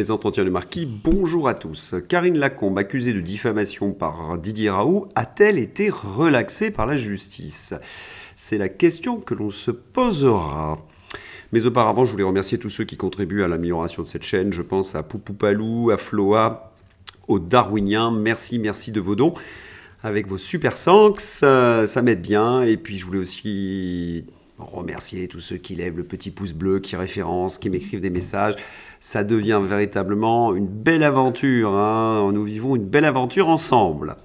Les entretiens du marquis, bonjour à tous. Karine Lacombe, accusée de diffamation par Didier Raoult, a-t-elle été relaxée par la justice? C'est la question que l'on se posera. Mais auparavant, je voulais remercier tous ceux qui contribuent à l'amélioration de cette chaîne. Je pense à Poupoupalou, à Floa, aux Darwiniens. Merci de vos dons. Avec vos super sanks, ça m'aide bien. Et puis je voulais aussi remercier tous ceux qui lèvent le petit pouce bleu, qui référencent, qui m'écrivent des messages. Ça devient véritablement une belle aventure, hein. Nous vivons une belle aventure ensemble.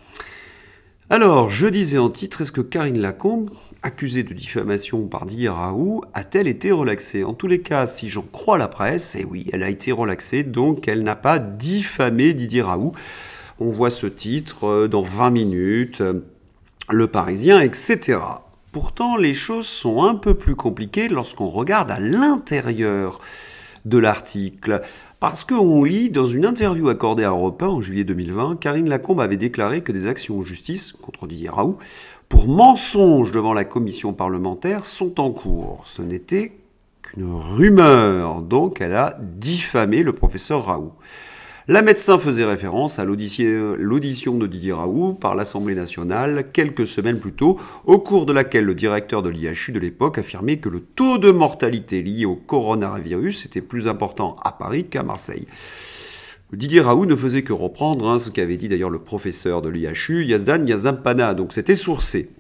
Alors, je disais en titre, est-ce que Karine Lacombe, accusée de diffamation par Didier Raoult, a-t-elle été relaxée? En tous les cas, si j'en crois la presse, et oui, elle a été relaxée, donc elle n'a pas diffamé Didier Raoult. On voit ce titre dans 20 minutes, Le Parisien, etc. Pourtant, les choses sont un peu plus compliquées lorsqu'on regarde à l'intérieur de l'article. Parce qu'on lit dans une interview accordée à Europe 1 en juillet 2020, Karine Lacombe avait déclaré que des actions en justice contre Didier Raoult pour mensonge devant la commission parlementaire sont en cours. Ce n'était qu'une rumeur, donc elle a diffamé le professeur Raoult. La médecin faisait référence à l'audition de Didier Raoult par l'Assemblée nationale quelques semaines plus tôt, au cours de laquelle le directeur de l'IHU de l'époque affirmait que le taux de mortalité lié au coronavirus était plus important à Paris qu'à Marseille. Didier Raoult ne faisait que reprendre ce qu'avait dit d'ailleurs le professeur de l'IHU, Yazdan Yazampana, donc c'était sourcé.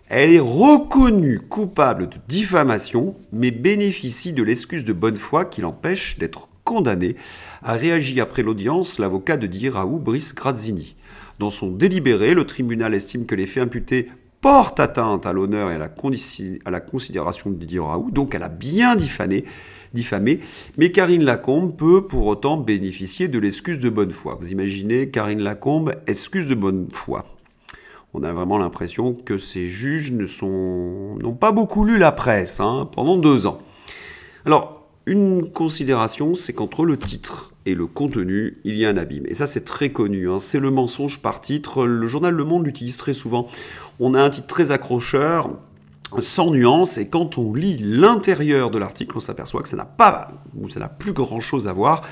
Elle est reconnue coupable de diffamation, mais bénéficie de l'excuse de bonne foi qui l'empêche d'être condamnée, a réagi après l'audience l'avocat de Didier Raoult, Brice Grazzini. Dans son délibéré, le tribunal estime que les faits imputés portent atteinte à l'honneur et à la considération de Didier Raoult, donc elle a bien diffamé, mais Karine Lacombe peut pour autant bénéficier de l'excuse de bonne foi. Vous imaginez, Karine Lacombe, excuse de bonne foi. On a vraiment l'impression que ces juges n'ont pas beaucoup lu la presse pendant 2 ans. Alors, une considération, c'est qu'entre le titre et le contenu, il y a un abîme. Et ça, c'est très connu. C'est le mensonge par titre. Le journal Le Monde l'utilise très souvent. On a un titre très accrocheur, sans nuance, et quand on lit l'intérieur de l'article, on s'aperçoit que ça n'a plus grand-chose à voir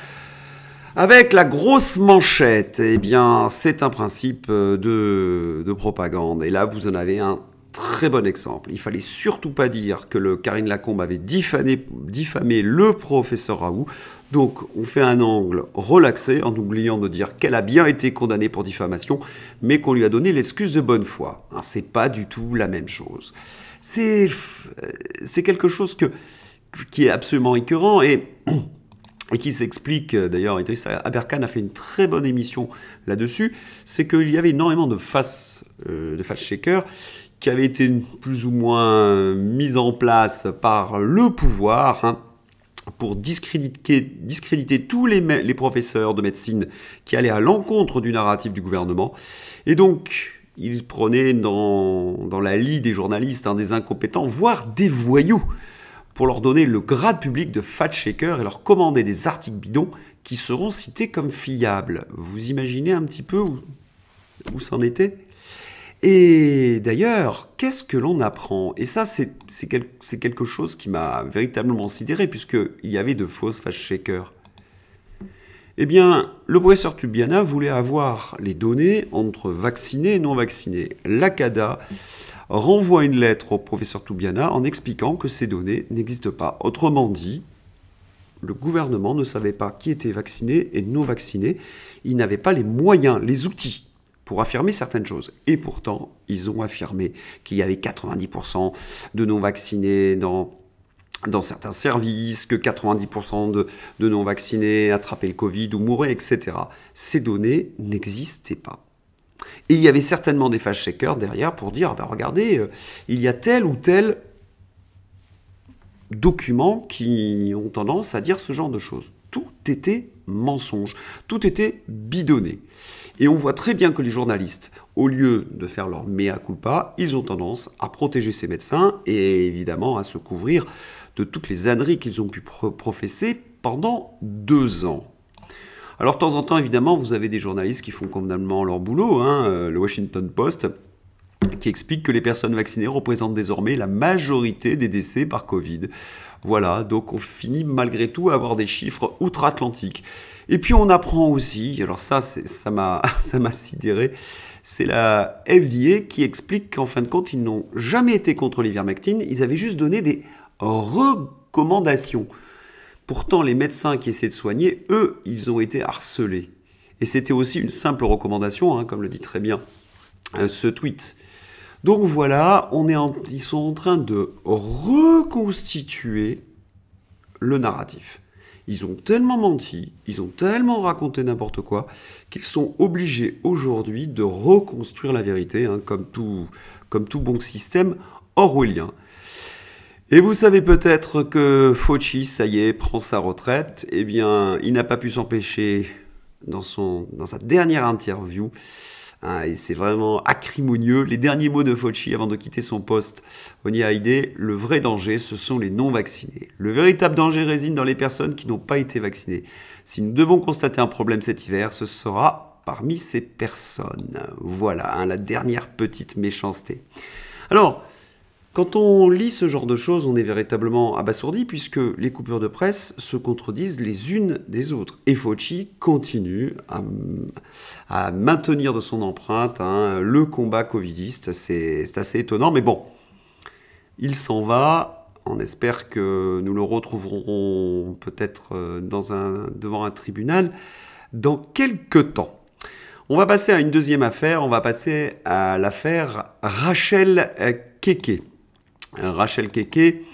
avec la grosse manchette. Eh bien, c'est un principe de propagande. Et là, vous en avez un très bon exemple. Il fallait surtout pas dire que Karine Lacombe avait diffamé le professeur Raoult. Donc, on fait un angle relaxé en oubliant de dire qu'elle a bien été condamnée pour diffamation, mais qu'on lui a donné l'excuse de bonne foi. C'est pas du tout la même chose. C'est quelque chose qui est absolument écœurant et qui s'explique, d'ailleurs, Idriss Aberkan a fait une très bonne émission là-dessus, c'est qu'il y avait énormément de fact-checkers qui avaient été plus ou moins mis en place par le pouvoir pour discréditer tous les professeurs de médecine qui allaient à l'encontre du narratif du gouvernement. Et donc, ils prenaient dans la lie des journalistes des incompétents, voire des voyous, pour leur donner le grade public de fact-checker et leur commander des articles bidons qui seront cités comme fiables. Vous imaginez un petit peu où c'en était ? Et d'ailleurs, qu'est-ce que l'on apprend? Et ça, c'est quelque chose qui m'a véritablement sidéré, puisqu'il y avait de fausses fact-checkers. Eh bien, le professeur Toubiana voulait avoir les données entre vaccinés et non vaccinés. L'ACADA renvoie une lettre au professeur Toubiana en expliquant que ces données n'existent pas. Autrement dit, le gouvernement ne savait pas qui était vacciné et non vacciné. Il n'avait pas les moyens, les outils pour affirmer certaines choses. Et pourtant, ils ont affirmé qu'il y avait 90% de non-vaccinés dans certains services, que 90% de non-vaccinés attrapaient le Covid ou mouraient, etc. Ces données n'existaient pas. Et il y avait certainement des fact-checkers derrière pour dire, regardez, il y a tel ou tel document qui ont tendance à dire ce genre de choses. Tout était mensonge, tout était bidonné. Et on voit très bien que les journalistes, au lieu de faire leur mea culpa, ils ont tendance à protéger ces médecins et évidemment à se couvrir de toutes les âneries qu'ils ont pu professer pendant 2 ans. Alors de temps en temps, évidemment, vous avez des journalistes qui font convenablement leur boulot. Le Washington Post, qui explique que les personnes vaccinées représentent désormais la majorité des décès par Covid. Voilà, donc on finit malgré tout à avoir des chiffres outre-Atlantique. Et puis on apprend aussi, alors ça m'a sidéré, c'est la FDA qui explique qu'en fin de compte, ils n'ont jamais été contre l'ivermectine, ils avaient juste donné des recommandations. Pourtant, les médecins qui essaient de soigner, eux, ils ont été harcelés. Et c'était aussi une simple recommandation, comme le dit très bien ce tweet. Donc voilà, ils sont en train de reconstituer le narratif. Ils ont tellement menti, ils ont tellement raconté n'importe quoi, qu'ils sont obligés aujourd'hui de reconstruire la vérité, comme tout bon système orwellien. Et vous savez peut-être que Fauci, ça y est, prend sa retraite. Eh bien, il n'a pas pu s'empêcher dans sa dernière interview, et c'est vraiment acrimonieux, les derniers mots de Fauci avant de quitter son poste. Oni Hallyday, le vrai danger, ce sont les non-vaccinés. Le véritable danger réside dans les personnes qui n'ont pas été vaccinées. Si nous devons constater un problème cet hiver, ce sera parmi ces personnes. Voilà, la dernière petite méchanceté. Alors, quand on lit ce genre de choses, on est véritablement abasourdi puisque les coupures de presse se contredisent les unes des autres. Et Fauci continue à maintenir de son empreinte le combat covidiste. C'est assez étonnant, mais bon, il s'en va. On espère que nous le retrouverons peut-être devant un tribunal dans quelques temps. On va passer à une deuxième affaire. On va passer à l'affaire Rachel Keke. Rachel Keke,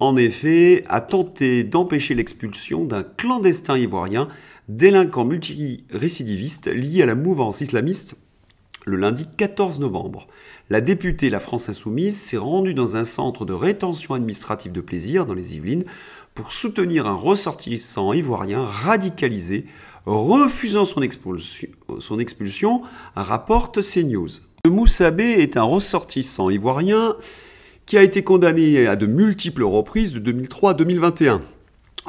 en effet, a tenté d'empêcher l'expulsion d'un clandestin ivoirien, délinquant multirécidiviste lié à la mouvance islamiste, le lundi 14 novembre. La députée La France Insoumise s'est rendue dans un centre de rétention administrative de Plaisir, dans les Yvelines, pour soutenir un ressortissant ivoirien radicalisé, refusant son expulsion, rapporte CNews. Moussabé est un ressortissant ivoirien qui a été condamné à de multiples reprises de 2003 à 2021.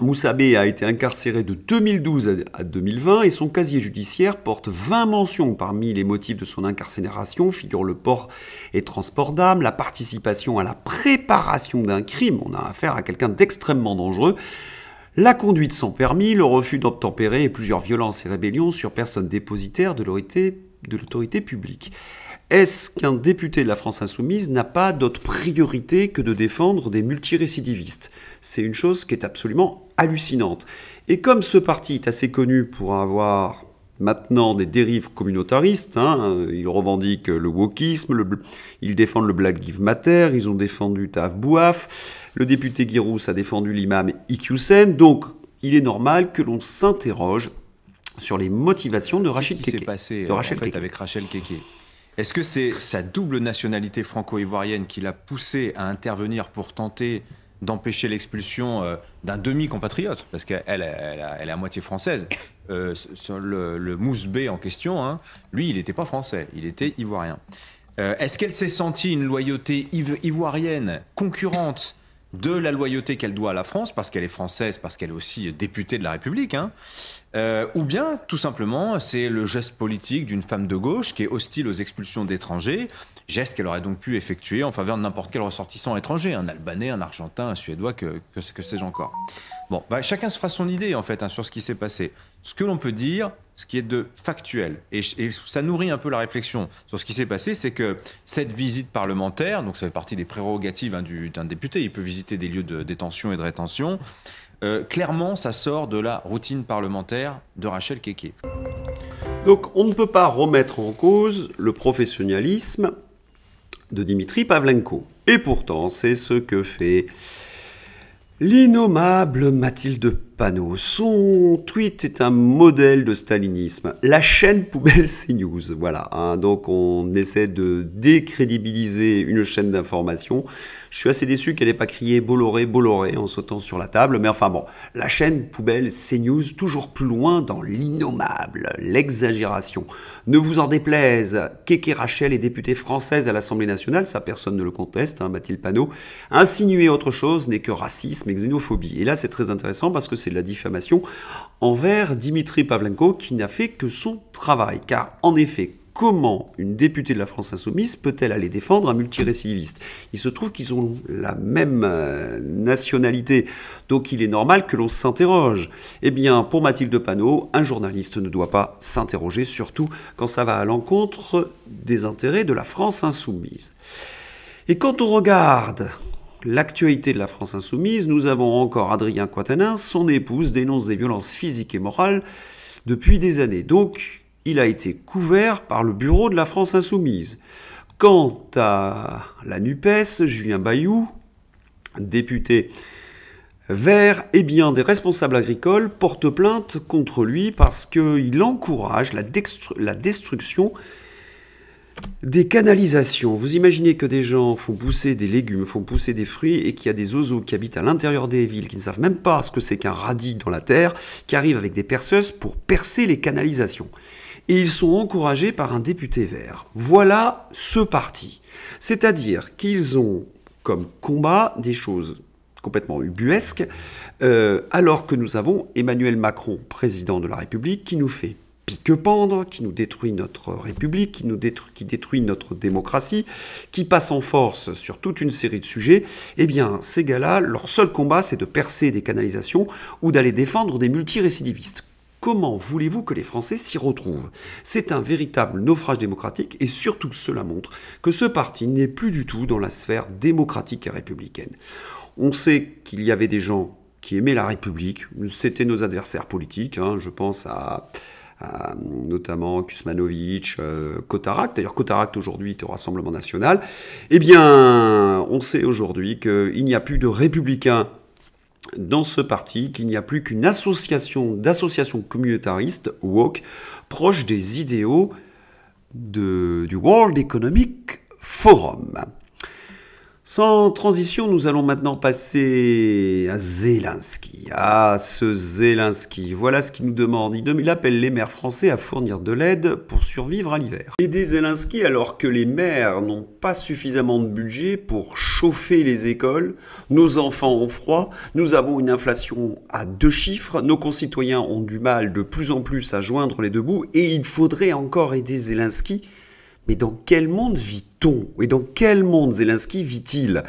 Moussabé a été incarcéré de 2012 à 2020 et son casier judiciaire porte 20 mentions. Parmi les motifs de son incarcération figurent le port et transport d'armes, la participation à la préparation d'un crime, on a affaire à quelqu'un d'extrêmement dangereux, la conduite sans permis, le refus d'obtempérer et plusieurs violences et rébellions sur personnes dépositaires de l'autorité publique. Est-ce qu'un député de la France Insoumise n'a pas d'autre priorité que de défendre des multirécidivistes? C'est une chose qui est absolument hallucinante. Et comme ce parti est assez connu pour avoir maintenant des dérives communautaristes, ils revendiquent le wokisme, ils défendent le Black Lives Matter, ils ont défendu Taf Bouaf, le député Guirous a défendu l'imam Iqiyoussen, donc il est normal que l'on s'interroge sur les motivations de Rachel Keke. Qu'est-ce qui s'est passé en fait, avec Rachel Keke? Est-ce que c'est sa double nationalité franco-ivoirienne qui l'a poussé à intervenir pour tenter d'empêcher l'expulsion d'un demi-compatriote? Parce qu'elle est à moitié française. Le Moussabé en question, lui, il n'était pas français, il était ivoirien. Est-ce qu'elle s'est sentie une loyauté ivoirienne concurrente de la loyauté qu'elle doit à la France, parce qu'elle est française, parce qu'elle est aussi députée de la République, ou bien, tout simplement, c'est le geste politique d'une femme de gauche qui est hostile aux expulsions d'étrangers, geste qu'elle aurait donc pu effectuer en faveur de n'importe quel ressortissant étranger, un Albanais, un Argentin, un Suédois, que sais-je encore. Bon, chacun se fera son idée, en fait, sur ce qui s'est passé. Ce que l'on peut dire, ce qui est de factuel, et ça nourrit un peu la réflexion sur ce qui s'est passé, c'est que cette visite parlementaire, donc ça fait partie des prérogatives d'un député, il peut visiter des lieux de détention et de rétention, clairement, ça sort de la routine parlementaire de Rachel Keke. Donc, on ne peut pas remettre en cause le professionnalisme de Dimitri Pavlenko. Et pourtant, c'est ce que fait l'innommable Mathilde Panot. Son tweet est un modèle de stalinisme. La chaîne poubelle CNews. Voilà. Donc, on essaie de décrédibiliser une chaîne d'information. Je suis assez déçu qu'elle n'ait pas crié Bolloré, Bolloré en sautant sur la table. Mais enfin bon, la chaîne poubelle CNews, toujours plus loin dans l'innommable, l'exagération. Ne vous en déplaise, Keke Rachel est députée française à l'Assemblée nationale, ça personne ne le conteste, Mathilde Panot. Insinuer autre chose n'est que racisme et xénophobie. Et là c'est très intéressant parce que c'est de la diffamation envers Dimitri Pavlenko qui n'a fait que son travail. Car en effet, Comment une députée de la France Insoumise peut-elle aller défendre un multirécidiviste? Il se trouve qu'ils ont la même nationalité, donc il est normal que l'on s'interroge. Eh bien, pour Mathilde Panot, un journaliste ne doit pas s'interroger, surtout quand ça va à l'encontre des intérêts de la France Insoumise. Et quand on regarde l'actualité de la France Insoumise, nous avons encore Adrien Quatennens, son épouse dénonce des violences physiques et morales depuis des années. Donc, il a été couvert par le bureau de la France Insoumise. Quant à la NUPES, Julien Bayou, député vert, eh bien, des responsables agricoles portent plainte contre lui parce qu'il encourage la destruction des canalisations. Vous imaginez que des gens font pousser des légumes, font pousser des fruits et qu'il y a des oiseaux qui habitent à l'intérieur des villes, qui ne savent même pas ce que c'est qu'un radis dans la terre, qui arrivent avec des perceuses pour percer les canalisations. Et ils sont encouragés par un député vert. Voilà ce parti. C'est-à-dire qu'ils ont comme combat des choses complètement ubuesques, alors que nous avons Emmanuel Macron, président de la République, qui nous fait pique-pendre, qui nous détruit notre République, qui détruit notre démocratie, qui passe en force sur toute une série de sujets. Eh bien, ces gars-là, leur seul combat, c'est de percer des canalisations ou d'aller défendre des multirécidivistes. Comment voulez-vous que les Français s'y retrouvent? C'est un véritable naufrage démocratique et surtout cela montre que ce parti n'est plus du tout dans la sphère démocratique et républicaine. On sait qu'il y avait des gens qui aimaient la République, c'était nos adversaires politiques, je pense à notamment Kuzmanovic, Kotarak. D'ailleurs, Kotarak aujourd'hui est au Rassemblement national. Eh bien, on sait aujourd'hui qu'il n'y a plus de républicains dans ce parti, qu'il n'y a plus qu'une association d'associations communautaristes, woke, proche des idéaux du World Economic Forum. Sans transition, nous allons maintenant passer à Zelensky. Ah, ce Zelensky, voilà ce qu'il nous demande. Il appelle les maires français à fournir de l'aide pour survivre à l'hiver. Aider Zelensky alors que les maires n'ont pas suffisamment de budget pour chauffer les écoles, nos enfants ont froid, nous avons une inflation à 2 chiffres, nos concitoyens ont du mal de plus en plus à joindre les deux bouts et il faudrait encore aider Zelensky. Mais dans quel monde vit-on? Et dans quel monde Zelensky vit-il?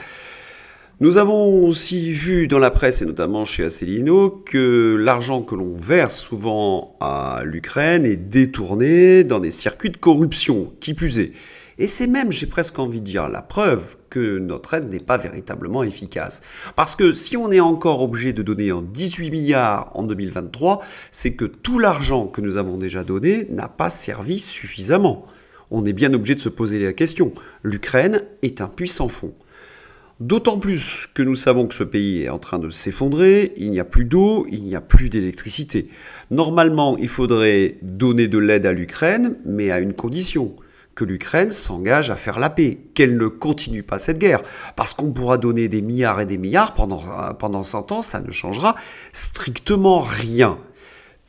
Nous avons aussi vu dans la presse, et notamment chez Asselineau, que l'argent que l'on verse souvent à l'Ukraine est détourné dans des circuits de corruption, qui plus est. Et c'est même, j'ai presque envie de dire, la preuve que notre aide n'est pas véritablement efficace. Parce que si on est encore obligé de donner 18 milliards en 2023, c'est que tout l'argent que nous avons déjà donné n'a pas servi suffisamment. On est bien obligé de se poser la question. L'Ukraine est un puissant fond. D'autant plus que nous savons que ce pays est en train de s'effondrer, il n'y a plus d'eau, il n'y a plus d'électricité. Normalement, il faudrait donner de l'aide à l'Ukraine, mais à une condition, que l'Ukraine s'engage à faire la paix, qu'elle ne continue pas cette guerre. Parce qu'on pourra donner des milliards et des milliards, pendant 100 ans, ça ne changera strictement rien.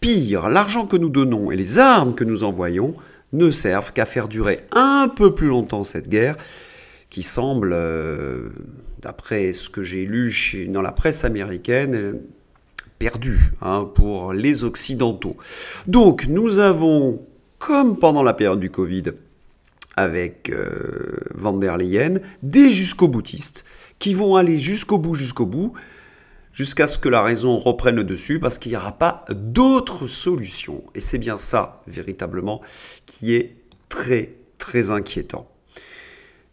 Pire, l'argent que nous donnons et les armes que nous envoyons ne servent qu'à faire durer un peu plus longtemps cette guerre qui semble, d'après ce que j'ai lu dans la presse américaine, perdue pour les Occidentaux. Donc nous avons, comme pendant la période du Covid avec Van der Leyen, des jusqu'au-boutistes qui vont aller jusqu'au bout, jusqu'à ce que la raison reprenne le dessus, parce qu'il n'y aura pas d'autre solution. Et c'est bien ça, véritablement, qui est très, très inquiétant.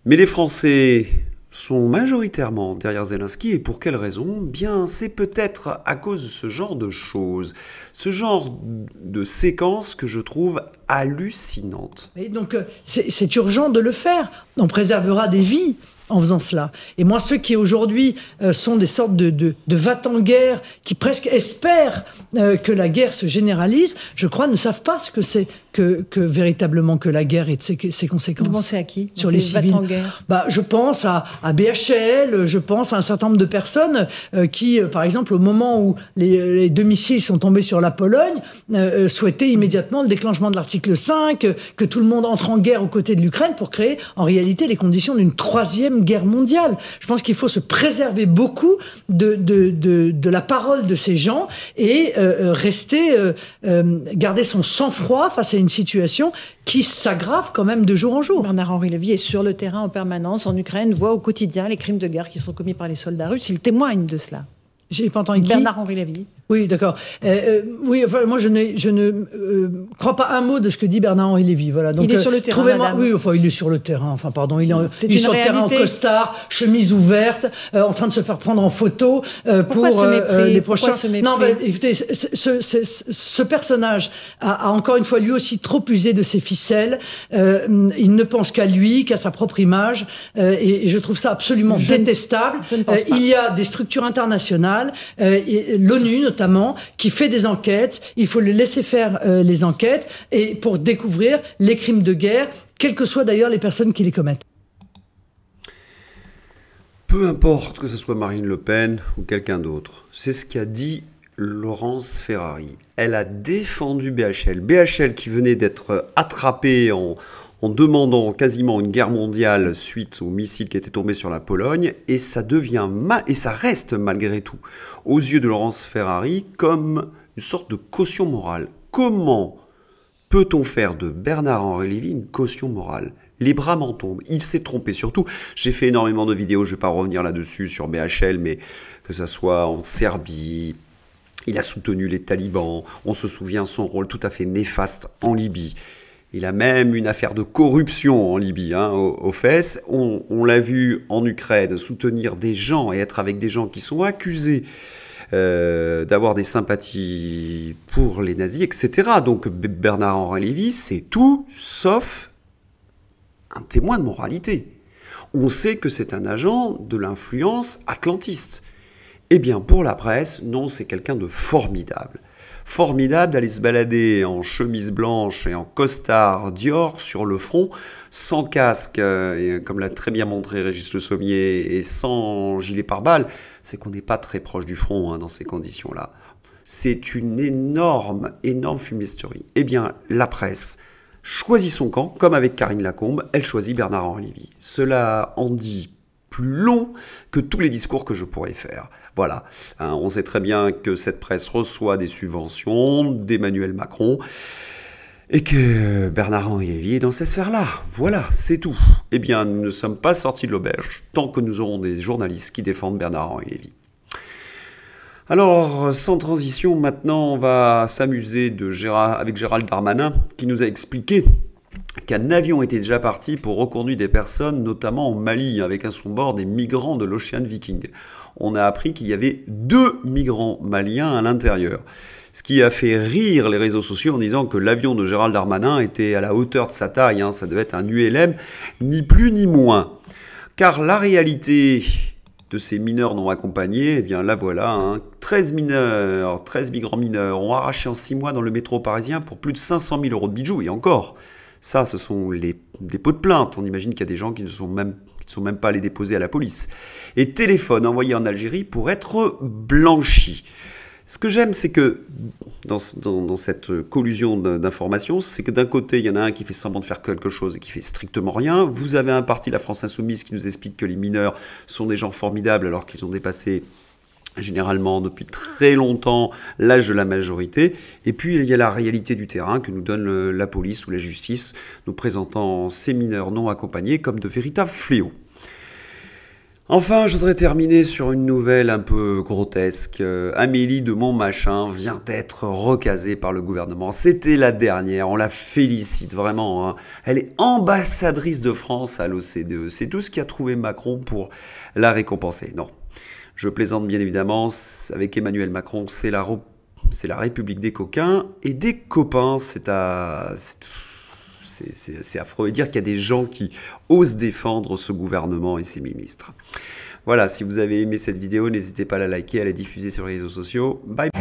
Mais les Français sont majoritairement derrière Zelensky, et pour quelle raison? Bien, c'est peut-être à cause de ce genre de choses, ce genre de séquences que je trouve hallucinantes. Et donc, c'est urgent de le faire. On préservera des vies en faisant cela. Et moi, ceux qui aujourd'hui sont des sortes de va-t-en-guerre, qui presque espèrent que la guerre se généralise, je crois, ne savent pas ce que c'est que véritablement que la guerre et ses conséquences. Vous pensez à qui? Sur les civils? Je pense à BHL, je pense à un certain nombre de personnes qui, par exemple, au moment où les 2 missiles sont tombés sur la Pologne, souhaitaient immédiatement le déclenchement de l'article 5, que tout le monde entre en guerre aux côtés de l'Ukraine pour créer, en réalité, les conditions d'une 3e 4e guerre mondiale. Je pense qu'il faut se préserver beaucoup de la parole de ces gens et garder son sang-froid face à une situation qui s'aggrave quand même de jour en jour. Bernard-Henri Lévy est sur le terrain en permanence en Ukraine, voit au quotidien les crimes de guerre qui sont commis par les soldats russes. Il témoigne de cela. J'ai pas entendu qui. Bernard-Henri Lévy. Oui, d'accord. Oui, enfin, moi, je ne crois pas un mot de ce que dit Bernard-Henri Lévy. Voilà. Donc, il est sur le terrain, madame. Oui, enfin, il est sur le terrain. Enfin, pardon, il est sur le terrain en réalité. costard, chemise ouverte, en train de se faire prendre en photo pour les prochains. Non, mais écoutez, ce personnage a encore une fois lui aussi trop usé de ses ficelles. Il ne pense qu'à lui, qu'à sa propre image, et je trouve ça absolument détestable. Je ne pense pas. Il y a des structures internationales, l'ONU notamment, qui fait des enquêtes. Il faut le laisser faire les enquêtes et pour découvrir les crimes de guerre, quelles que soient d'ailleurs les personnes qui les commettent. Peu importe que ce soit Marine Le Pen ou quelqu'un d'autre, c'est ce qu'a dit Laurence Ferrari. Elle a défendu BHL. BHL qui venait d'être attrapé en demandant quasiment une guerre mondiale suite aux missiles qui étaient tombés sur la Pologne, et ça devient et ça reste malgré tout, aux yeux de Laurence Ferrari, comme une sorte de caution morale. Comment peut-on faire de Bernard-Henri Lévy une caution morale? Les bras m'en tombent. Il s'est trompé surtout. J'ai fait énormément de vidéos, je ne vais pas revenir là-dessus sur BHL, mais que ça soit en Serbie, il a soutenu les talibans, on se souvient son rôle tout à fait néfaste en Libye. Il a même une affaire de corruption en Libye, aux fesses. On l'a vu en Ukraine soutenir des gens et être avec des gens qui sont accusés d'avoir des sympathies pour les nazis, etc. Donc Bernard-Henri Lévy, c'est tout sauf un témoin de moralité. On sait que c'est un agent de l'influence atlantiste. Eh bien, pour la presse, non, c'est quelqu'un de formidable. Formidable d'aller se balader en chemise blanche et en costard Dior sur le front, sans casque, et comme l'a très bien montré Régis Le Sommier, et sans gilet pare-balles. C'est qu'on n'est pas très proche du front dans ces conditions-là. C'est une énorme fumisterie. Eh bien, la presse choisit son camp, comme avec Karine Lacombe, elle choisit Bernard-Henri Lévy. Cela en dit plus long que tous les discours que je pourrais faire. Voilà, on sait très bien que cette presse reçoit des subventions d'Emmanuel Macron et que Bernard-Henri Lévy est dans cette sphère-là. Voilà, c'est tout. Eh bien, nous ne sommes pas sortis de l'auberge tant que nous aurons des journalistes qui défendent Bernard-Henri Lévy. Alors, sans transition, maintenant, on va s'amuser avec Gérald Darmanin qui nous a expliqué qu'un avion était déjà parti pour reconduire des personnes, notamment au Mali, avec à son bord des migrants de l'Ocean Viking. On a appris qu'il y avait 2 migrants maliens à l'intérieur. Ce qui a fait rire les réseaux sociaux en disant que l'avion de Gérald Darmanin était à la hauteur de sa taille. Ça devait être un ULM, ni plus ni moins. Car la réalité de ces mineurs non accompagnés, eh bien là voilà, 13 migrants mineurs ont arraché en 6 mois dans le métro parisien pour plus de 500 000 € de bijoux. Et encore, ça, ce sont des dépôts de plainte. On imagine qu'il y a des gens qui ne sont même pas allés déposer à la police. Et téléphone envoyé en Algérie pour être blanchi. Ce que j'aime, c'est que dans cette collusion d'informations, c'est que d'un côté, il y en a un qui fait semblant de faire quelque chose et qui fait strictement rien. Vous avez un parti, la France Insoumise, qui nous explique que les mineurs sont des gens formidables alors qu'ils ont dépassé généralement depuis très longtemps l'âge de la majorité. Et puis il y a la réalité du terrain que nous donne la police ou la justice, nous présentant ces mineurs non accompagnés comme de véritables fléaux. Enfin, je voudrais terminer sur une nouvelle un peu grotesque. Amélie de Montmachin vient d'être recasée par le gouvernement. C'était la dernière, on la félicite vraiment. Elle est ambassadrice de France à l'OCDE. C'est tout ce qui a trouvé Macron pour la récompenser. Non, je plaisante bien évidemment. Avec Emmanuel Macron, c'est la République des coquins et des copains. C'est affreux de dire qu'il y a des gens qui osent défendre ce gouvernement et ses ministres. Voilà, si vous avez aimé cette vidéo, n'hésitez pas à la liker, à la diffuser sur les réseaux sociaux. Bye.